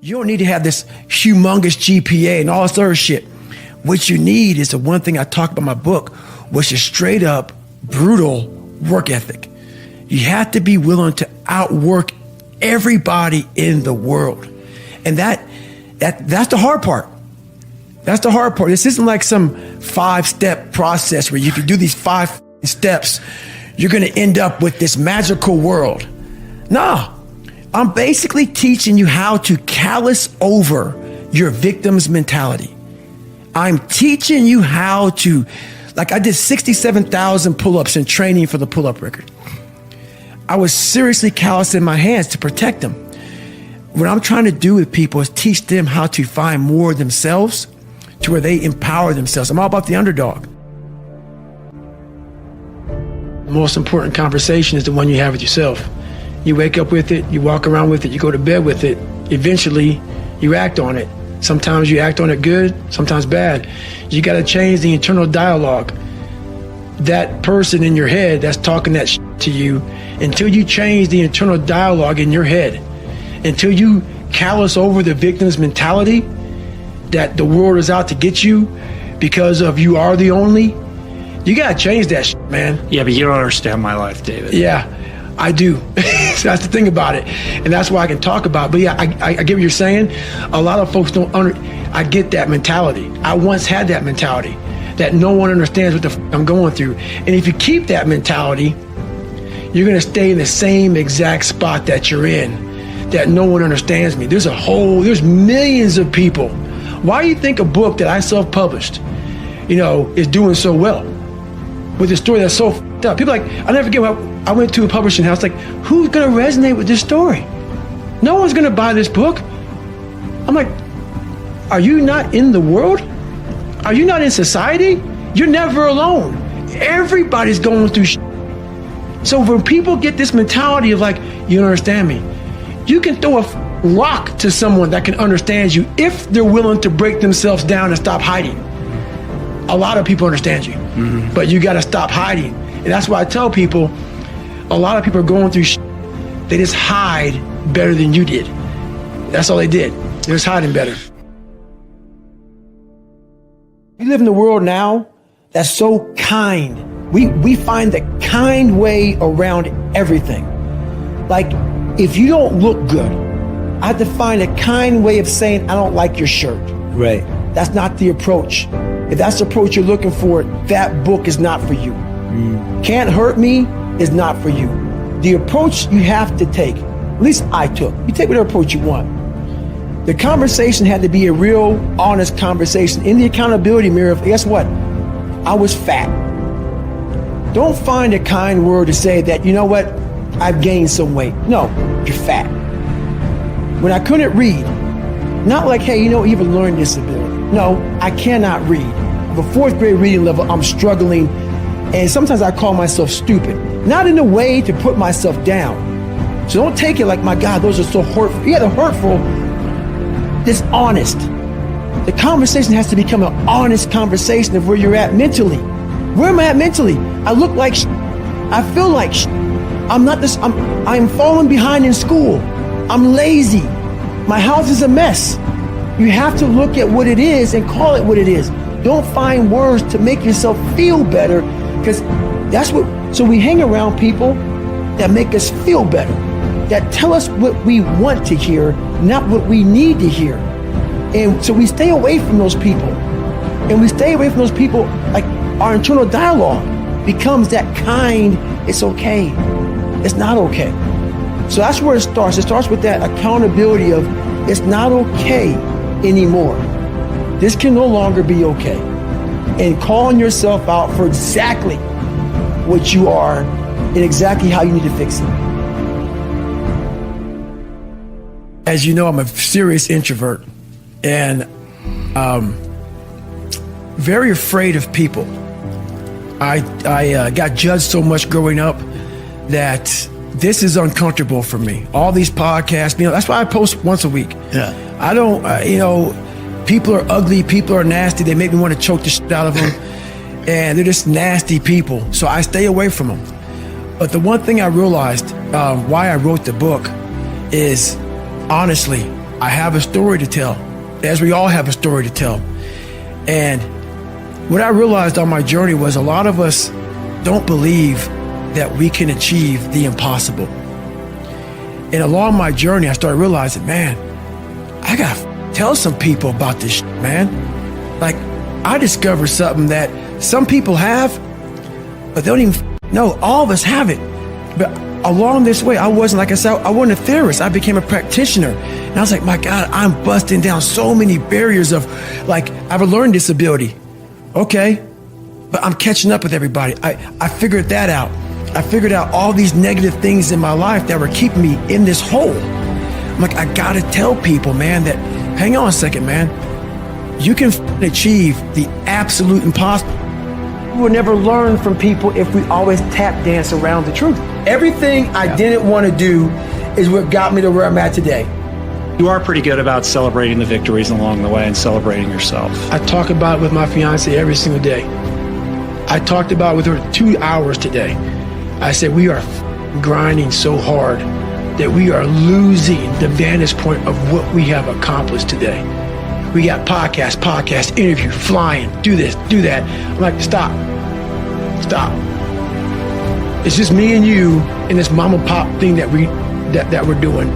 You don't need to have this humongous GPA and all this other shit. What you need is the one thing I talk about in my book, which is straight up brutal work ethic. You have to be willing to outwork everybody in the world. And that's the hard part. That's the hard part. This isn't like some 5-step process where if you do these 5 steps, you're going to end up with this magical world. Nah. I'm basically teaching you how to callous over your victim's mentality. I'm teaching you how to, like I did 67,000 pull-ups in training for the pull-up record. I was seriously callousing my hands to protect them. What I'm trying to do with people is teach them how to find more of themselves to where they empower themselves. I'm all about the underdog. The most important conversation is the one you have with yourself. You wake up with it, you walk around with it, you go to bed with it. Eventually, you act on it. Sometimes you act on it good, sometimes bad. You got to change the internal dialogue. That person in your head that's talking that shit to you, until you change the internal dialogue in your head, until you callous over the victim's mentality that the world is out to get you because of you are the only, you got to change that shit, man. Yeah, but you don't understand my life, David. Yeah. I do. So that's the thing about it. And that's why I can talk about it. But yeah, I get what you're saying. A lot of folks don't I get that mentality. I once had that mentality that no one understands what the I'm going through. And if you keep that mentality, you're going to stay in the same exact spot that you're in, that no one understands me. There's millions of people. Why do you think a book that I self-published, is doing so well with a story that's so f***ed up? People are like, I'll never forget when I went to a publishing house, like, who's going to resonate with this story? No one's going to buy this book. I'm like, are you not in the world? Are you not in society? You're never alone. Everybody's going through shit. So when people get this mentality of like, you don't understand me, you can throw a rock to someone that can understand you if they're willing to break themselves down and stop hiding. A lot of people understand you, but you got to stop hiding. And that's why I tell people, a lot of people are going through shit. They just hide better than you did. That's all they did. They're just hiding better. We live in a world now that's so kind. We find the kind way around everything. Like, if you don't look good, I have to find a kind way of saying, I don't like your shirt. Right. That's not the approach. If that's the approach you're looking for, that book is not for you. Can't Hurt Me is not for you. The approach you have to take, at least I took, you take whatever approach you want. The conversation had to be a real, honest conversation in the accountability mirror of, guess what? I was fat. Don't find a kind word to say that, you know what? I've gained some weight. No, you're fat. When I couldn't read, not like, hey, you have a learning disability. No, I cannot read. I have a 4th grade reading level, I'm struggling. And sometimes I call myself stupid. Not in a way to put myself down. So don't take it like, my God, those are so hurtful. Yeah, they're hurtful. It's honest. The conversation has to become an honest conversation of where you're at mentally. Where am I at mentally? I look like I feel like I'm falling behind in school. I'm lazy. My house is a mess. You have to look at what it is and call it what it is. Don't find words to make yourself feel better, because so we hang around people that make us feel better, that tell us what we want to hear, not what we need to hear. And so we stay away from those people. And we stay away from those people, like our internal dialogue becomes that kind, it's okay, it's not okay. So that's where it starts. It starts with that accountability of, it's not okay anymore. This can no longer be okay. And calling yourself out for exactly what you are and exactly how you need to fix it. As you know, I'm a serious introvert and very afraid of people. I got judged so much growing up that this is uncomfortable for me. All these podcasts, that's why I post once a week. Yeah. I don't, people are ugly, people are nasty. They make me want to choke the shit out of them. And they're just nasty people. So I stay away from them. But the one thing I realized why I wrote the book is, honestly, I have a story to tell, as we all have a story to tell. And what I realized on my journey was a lot of us don't believe that we can achieve the impossible. And along my journey, I started realizing, man, I gotta tell some people about this man. Like, I discovered something that some people have, but they don't even know. All of us have it. But along this way, I wasn't, like I said, I wasn't a theorist. I became a practitioner. And I was like, my God, I'm busting down so many barriers of, like, I have a learning disability. Okay, but I'm catching up with everybody. I figured that out. I figured out all these negative things in my life that were keeping me in this hole. I'm like, I gotta tell people, man, that, hang on a second, man. You can achieve the absolute impossible. We will never learn from people if we always tap dance around the truth. Everything I didn't want to do is what got me to where I'm at today. You are pretty good about celebrating the victories along the way and celebrating yourself. I talk about it with my fiance every single day. I talked about it with her 2 hours today. I said, we are grinding so hard that we are losing the vantage point of what we have accomplished today. We got podcast, interview, flying, do this, do that. I'm like, stop. It's just me and you and this mom and pop thing that we're doing.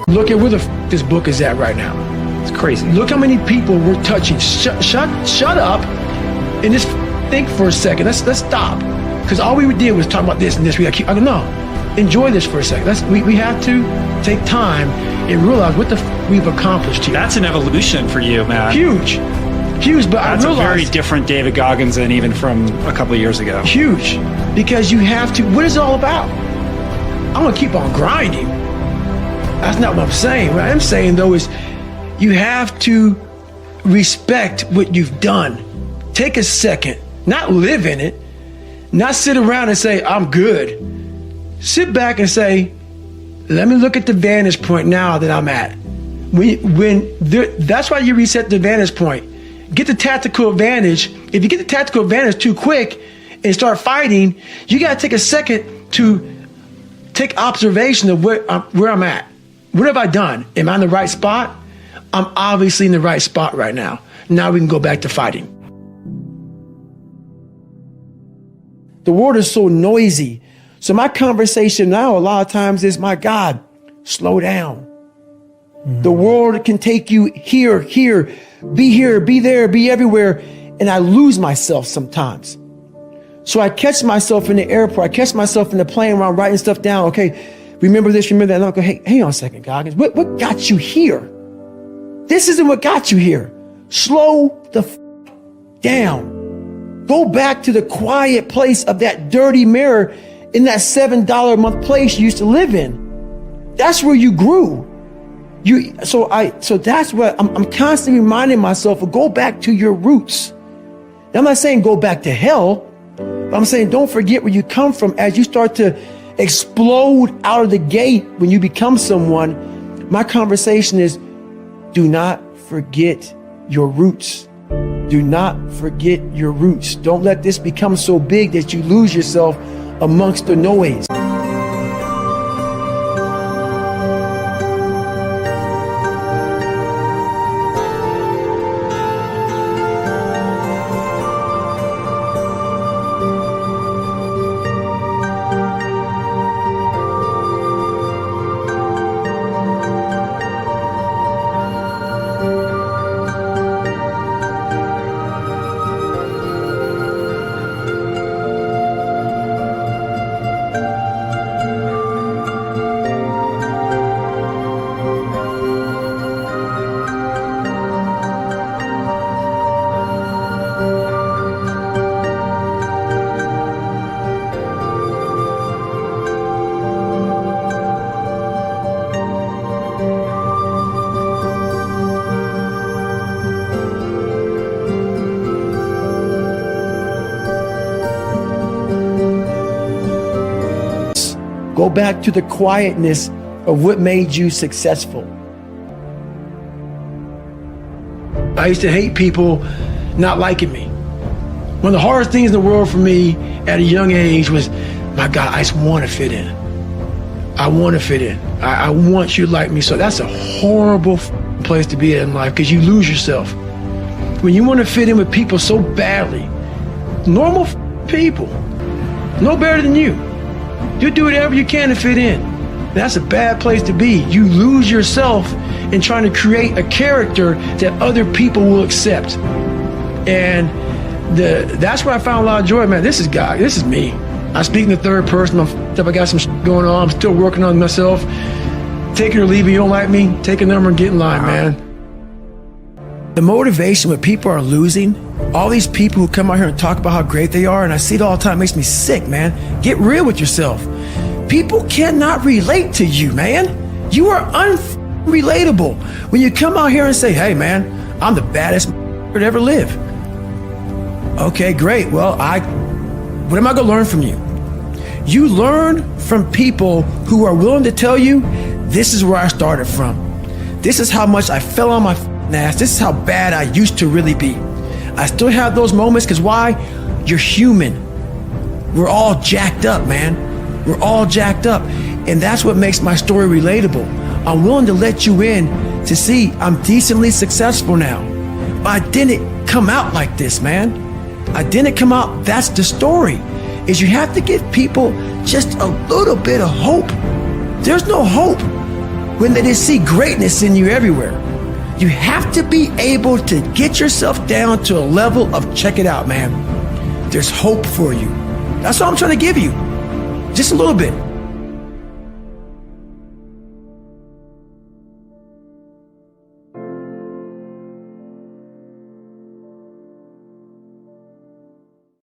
Look at where this book is at right now. It's crazy. Look how many people we're touching. Shut up and just think for a second. Let's stop. Because all we did was talk about this and this. We got to keep. I go, no, enjoy this for a second. We have to take time and realize what we've accomplished here. That's an evolution for you, man. Huge. But that's I realized, a very different David Goggins than even from a couple of years ago. Huge. Because you have to. What is it all about? I'm going to keep on grinding. That's not what I'm saying. What I'm saying, though, is you have to respect what you've done. Take a second, not live in it, not sit around and say, I'm good. Sit back and say, let me look at the vantage point now that I'm at. That's why you reset the vantage point. Get the tactical advantage. If you get the tactical advantage too quick and start fighting, you got to take a second to take observation of where I'm at. What have I done? Am I in the right spot? I'm obviously in the right spot right now. Now we can go back to fighting. The world is so noisy. So my conversation now a lot of times is, my God, slow down. Mm-hmm. The world can take you here, be there, be everywhere. And I lose myself sometimes. So I catch myself in the airport. I catch myself in the plane where I'm writing stuff down. Okay, remember this, remember that. And I'll go, hey, hang on a second, Goggins. What got you here? This isn't what got you here. Slow the down. Go back to the quiet place of that dirty mirror in that $7 a month place you used to live in. That's where you grew. So that's what I'm constantly reminding myself of. Go back to your roots. Now, I'm not saying go back to hell, but I'm saying don't forget where you come from. As you start to explode out of the gate when you become someone, my conversation is, do not forget your roots. Do not forget your roots. Don't let this become so big that you lose yourself amongst the noise. Go back to the quietness of what made you successful. I used to hate people not liking me. One of the hardest things in the world for me at a young age was, my God, I just want to fit in. I want to fit in. I want you to like me. So that's a horrible place to be in life, because you lose yourself. When you want to fit in with people so badly, normal people, no better than you. You do whatever you can to fit in. That's a bad place to be. You lose yourself in trying to create a character that other people will accept. And that's where I found a lot of joy, man. This is God. This is me. I speak in the third person. I got some going on. I'm still working on myself. Take it or leave it. You don't like me? Take a number and get in line, man. The motivation when people are losing, all these people who come out here and talk about how great they are, and I see it all the time, it makes me sick, man. Get real with yourself. People cannot relate to you, man. You are unrelatable. When you come out here and say, hey, man, I'm the baddest to ever live. Okay, great. Well, what am I going to learn from you? You learn from people who are willing to tell you, this is where I started from. This is how much I fell on my ass. This is how bad I used to really be. I still have those moments, because why? You're human. We're all jacked up, man. We're all jacked up. And that's what makes my story relatable. I'm willing to let you in to see I'm decently successful now. But I didn't come out like this, man. I didn't come out. That's the story, is you have to give people just a little bit of hope. There's no hope when they just see greatness in you everywhere. You have to be able to get yourself down to a level of, check it out, man. There's hope for you. That's all I'm trying to give you. Just a little bit.